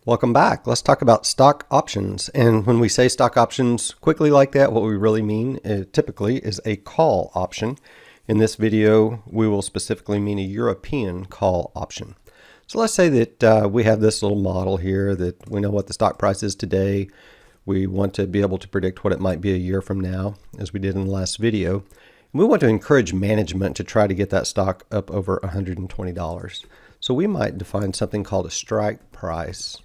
Welcome back. Let's talk about stock options. And when we say stock options quickly like that, what we really mean typically is a call option. In this video, we will specifically mean a European call option. So let's say that we have this little model here that we know what the stock price is today. We want to be able to predict what it might be a year from now, as we did in the last video. And we want to encourage management to try to get that stock up over $120. So we might define something called a strike price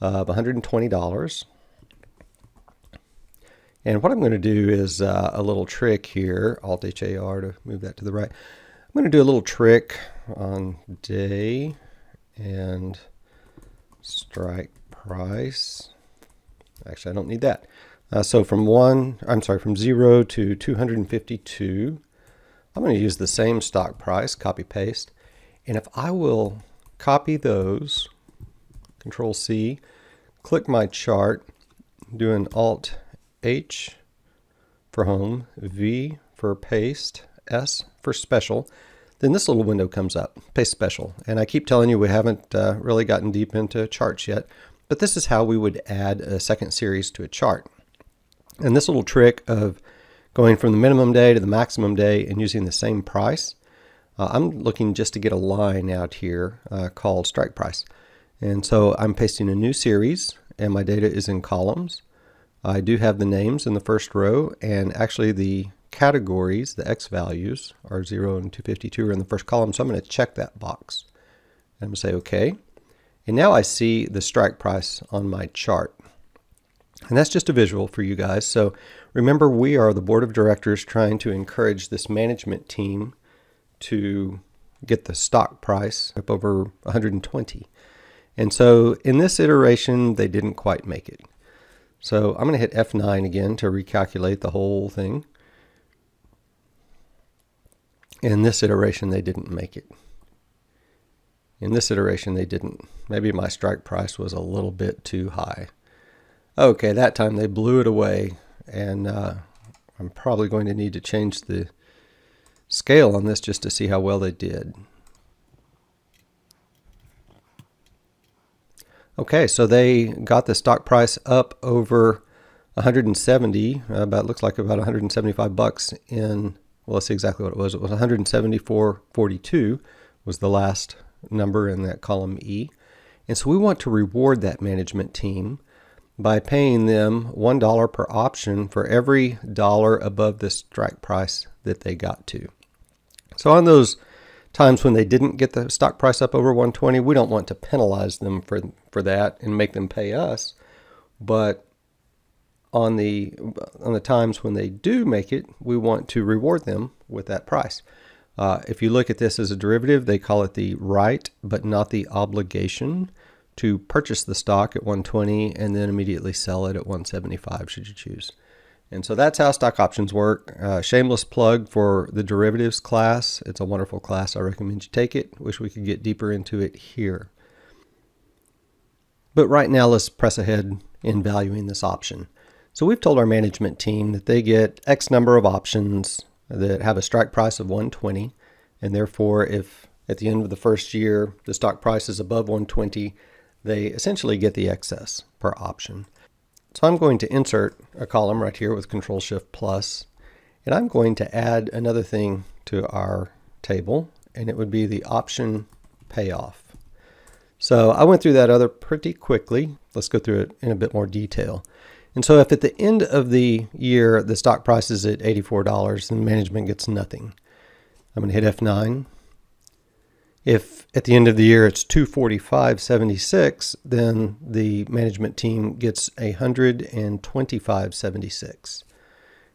of $120. And what I'm going to do is a little trick here, Alt-H-A-R to move that to the right. I'm going to do a little trick on day and strike price. Actually, I don't need that. So from 0 to 252, I'm going to use the same stock price, copy paste. And if I will copy those, Control C, click my chart, do an Alt H for home, V for paste, S for special, then this little window comes up, paste special. And I keep telling you we haven't really gotten deep into charts yet, but this is how we would add a second series to a chart. And this little trick of going from the minimum day to the maximum day and using the same price, I'm looking just to get a line out here called strike price. And so I'm pasting a new series and my data is in columns. I do have the names in the first row, and actually the categories, the X values, are 0 and 252 are in the first column. So I'm going to check that box. And I'm going to say OK. And now I see the strike price on my chart. And that's just a visual for you guys. So remember, we are the board of directors trying to encourage this management team to get the stock price up over 120. And so in this iteration, they didn't quite make it. So I'm going to hit F9 again to recalculate the whole thing. In this iteration, they didn't make it. In this iteration, they didn't. Maybe my strike price was a little bit too high. Okay, that time they blew it away, and I'm probably going to need to change the scale on this just to see how well they did. Okay, so they got the stock price up over 170, looks like about 175 bucks in, well, let's see exactly what it was. It was 174.42 was the last number in that column E. And so we want to reward that management team by paying them $1 per option for every dollar above the strike price that they got to. So on those times when they didn't get the stock price up over 120, we don't want to penalize them for that and make them pay us. But on the times when they do make it, we want to reward them with that price. If you look at this as a derivative, they call it the right but not the obligation to purchase the stock at 120 and then immediately sell it at 175 should you choose. And so that's how stock options work. Shameless plug for the derivatives class. It's a wonderful class. I recommend you take it. Wish we could get deeper into it here. But right now, let's press ahead in valuing this option. So we've told our management team that they get X number of options that have a strike price of 120. And therefore, if at the end of the first year, the stock price is above 120, they essentially get the excess per option. So I'm going to insert a column right here with Control-Shift+, and I'm going to add another thing to our table, and it would be the option payoff. So I went through that other pretty quickly. Let's go through it in a bit more detail. And so if at the end of the year the stock price is at $84, then management gets nothing. I'm going to hit F9. If at the end of the year it's $245.76, then the management team gets $125.76.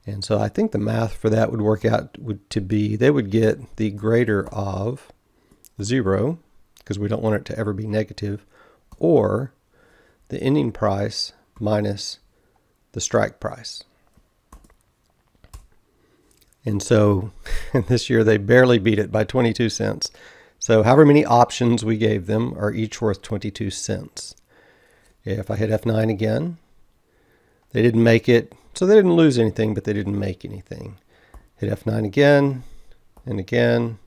And so I think the math for that would work out to be they would get the greater of 0, because we don't want it to ever be negative, or the ending price minus the strike price. And so this year they barely beat it by 22 cents. So however many options we gave them are each worth 22 cents. If I hit F9 again, they didn't make it. So they didn't lose anything, but they didn't make anything. Hit F9 again and again.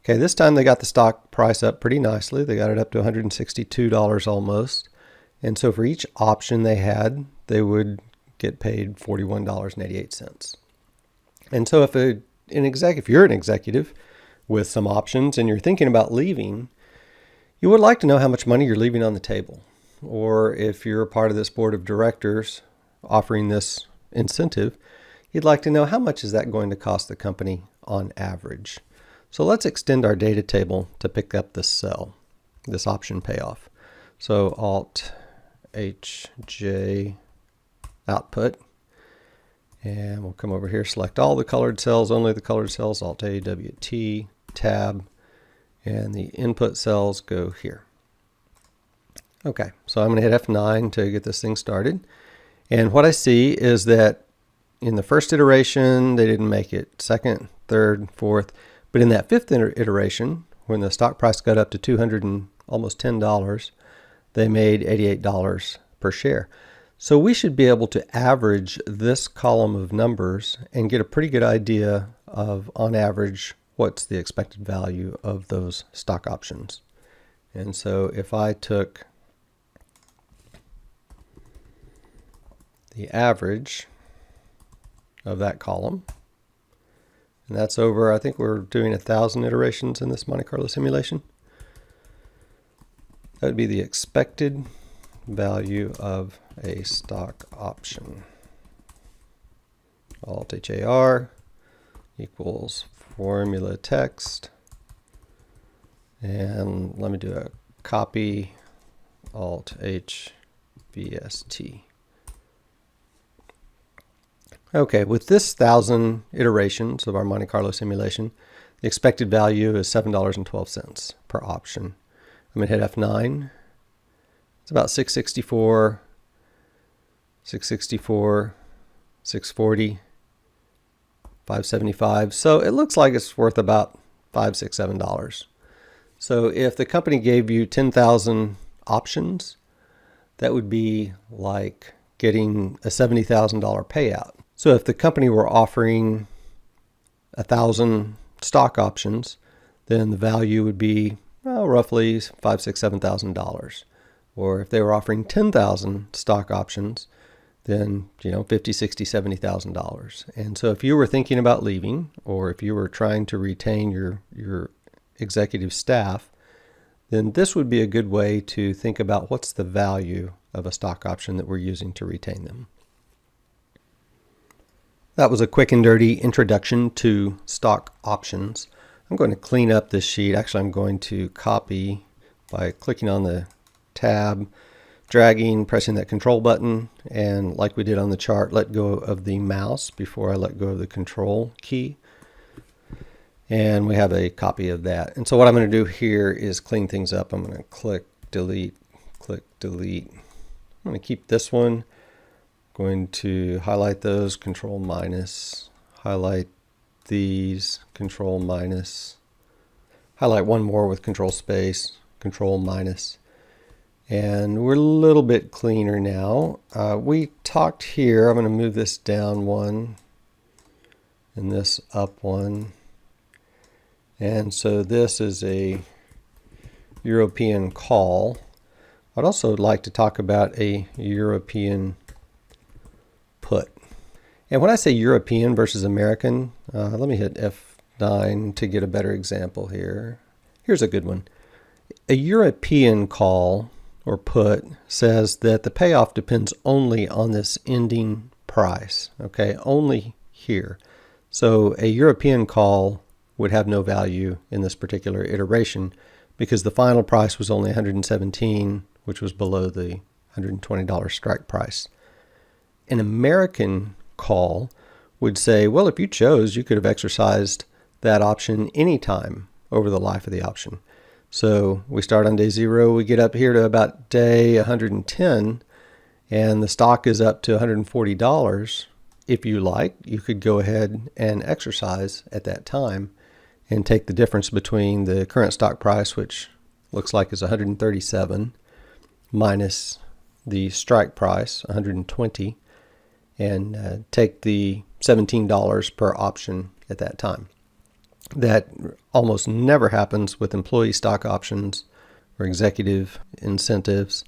Okay, this time they got the stock price up pretty nicely. They got it up to $162 almost. And so for each option they had, they would get paid $41.88. And so if you're an executive with some options and you're thinking about leaving, you would like to know how much money you're leaving on the table. Or if you're a part of this board of directors offering this incentive, you'd like to know how much is that going to cost the company on average. So let's extend our data table to pick up this cell, this option payoff. So Alt HJ output, and we'll come over here, select all the colored cells, only the colored cells, Alt A, W, T, tab, and the input cells go here. Okay, so I'm going to hit F9 to get this thing started. And what I see is that in the first iteration, they didn't make it. Second, third, fourth. But in that fifth iteration, when the stock price got up to $200 and almost $10, they made $88 per share. So we should be able to average this column of numbers and get a pretty good idea of, on average, what's the expected value of those stock options. And so if I took the average of that column, and that's over, I think we're doing 1,000 iterations in this Monte Carlo simulation. That would be the expected value of a stock option. Alt HAR equals formula text. And let me do a copy, Alt H VST. Okay, with this 1,000 iterations of our Monte Carlo simulation, the expected value is $7.12 per option. I'm going to hit F9. It's about 664, 664, 640, 575. So it looks like it's worth about $5, $6, $7. So if the company gave you 10,000 options, that would be like getting a $70,000 payout. So if the company were offering 1,000 stock options, then the value would be roughly $5, $6, $7,000. Or if they were offering 10,000 stock options, then $50, $60, $70,000. And so if you were thinking about leaving, or if you were trying to retain your executive staff, then this would be a good way to think about what's the value of a stock option that we're using to retain them. That was a quick and dirty introduction to stock options. I'm going to clean up this sheet. Actually, I'm going to copy by clicking on the tab, dragging, pressing that control button, and like we did on the chart, let go of the mouse before I let go of the control key. And we have a copy of that. And so what I'm going to do here is clean things up. I'm going to click delete, click delete. I'm going to keep this one. Going to highlight those, control minus, highlight these, control minus, highlight one more with control space, control minus. And we're a little bit cleaner now. We talked here, I'm going to move this down one and this up one. And so this is a European call. I'd also like to talk about a European put. And when I say European versus American, let me hit F9 to get a better example here. Here's a good one. A European call or put says that the payoff depends only on this ending price, okay, only here. So a European call would have no value in this particular iteration because the final price was only 117, which was below the $120 strike price. An American call would say, well, if you chose, you could have exercised that option anytime over the life of the option. So we start on day 0, we get up here to about day 110, and the stock is up to $140. If you like, you could go ahead and exercise at that time and take the difference between the current stock price, which looks like is 137, minus the strike price, 120, and take the $17 per option at that time. That almost never happens with employee stock options or executive incentives,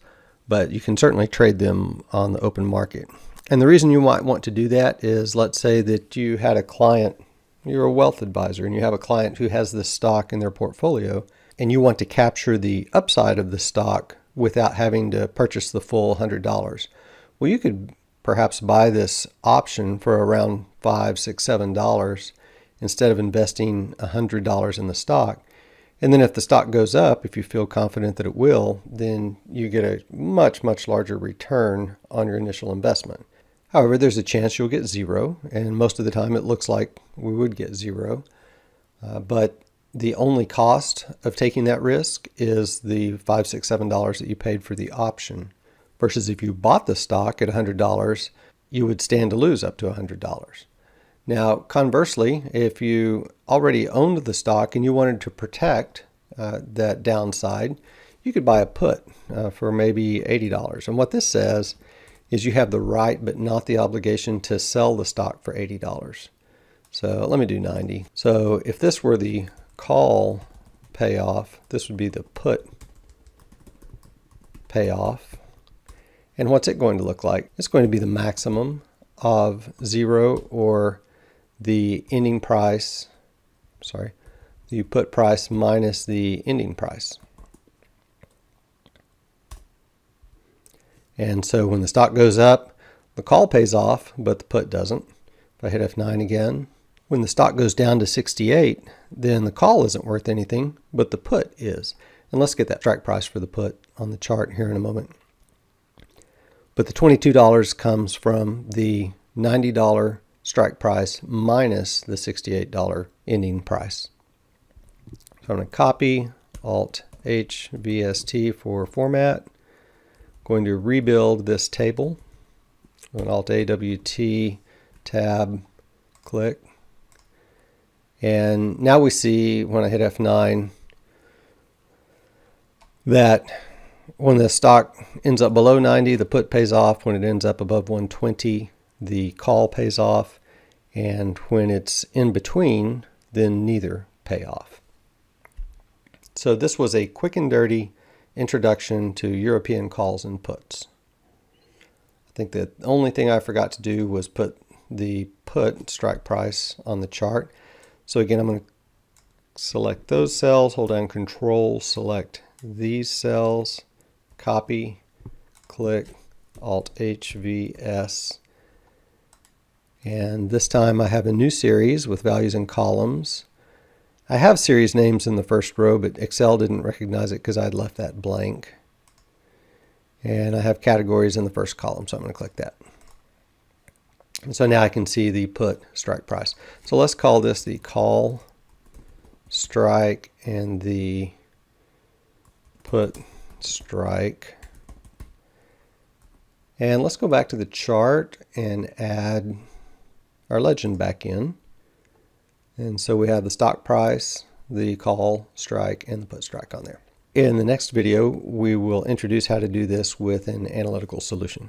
but you can certainly trade them on the open market. And the reason you might want to do that is, let's say that you had a client, you're a wealth advisor, and you have a client who has this stock in their portfolio, and you want to capture the upside of the stock without having to purchase the full $100. Well, you could perhaps buy this option for around $5, $6, $7 instead of investing $100 in the stock. And then if the stock goes up, if you feel confident that it will, then you get a much, much larger return on your initial investment. However, there's a chance you'll get zero, and most of the time it looks like we would get zero. But the only cost of taking that risk is the $5, $6, $7 that you paid for the option. Versus if you bought the stock at $100, you would stand to lose up to $100. Now, conversely, if you already owned the stock and you wanted to protect that downside, you could buy a put for maybe $80. And what this says is you have the right but not the obligation to sell the stock for $80. So let me do 90. So if this were the call payoff, this would be the put payoff. And what's it going to look like? It's going to be the maximum of zero, or the ending price, the put price minus the ending price. And so when the stock goes up, the call pays off, but the put doesn't. If I hit F9 again, when the stock goes down to 68, then the call isn't worth anything, but the put is. And let's get that strike price for the put on the chart here in a moment. But the $22 comes from the $90 strike price minus the $68 ending price. So I'm going to copy, Alt H, VST for format. Going to rebuild this table. An Alt A, WT, tab, click. And now we see when I hit F9 that when the stock ends up below 90, the put pays off. When it ends up above 120, the call pays off. And when it's in between, then neither pay off. So this was a quick and dirty introduction to European calls and puts. I think that the only thing I forgot to do was put the put strike price on the chart. So again, I'm going to select those cells, hold down Control, select these cells, copy, click, Alt H, V, S. And this time I have a new series with values in columns. I have series names in the first row, but Excel didn't recognize it because I'd left that blank. And I have categories in the first column, so I'm going to click that. And so now I can see the put strike price. So let's call this the call strike and the put strike. And let's go back to the chart and add our legend back in. And so we have the stock price, the call strike, and the put strike on there. In the next video, we will introduce how to do this with an analytical solution.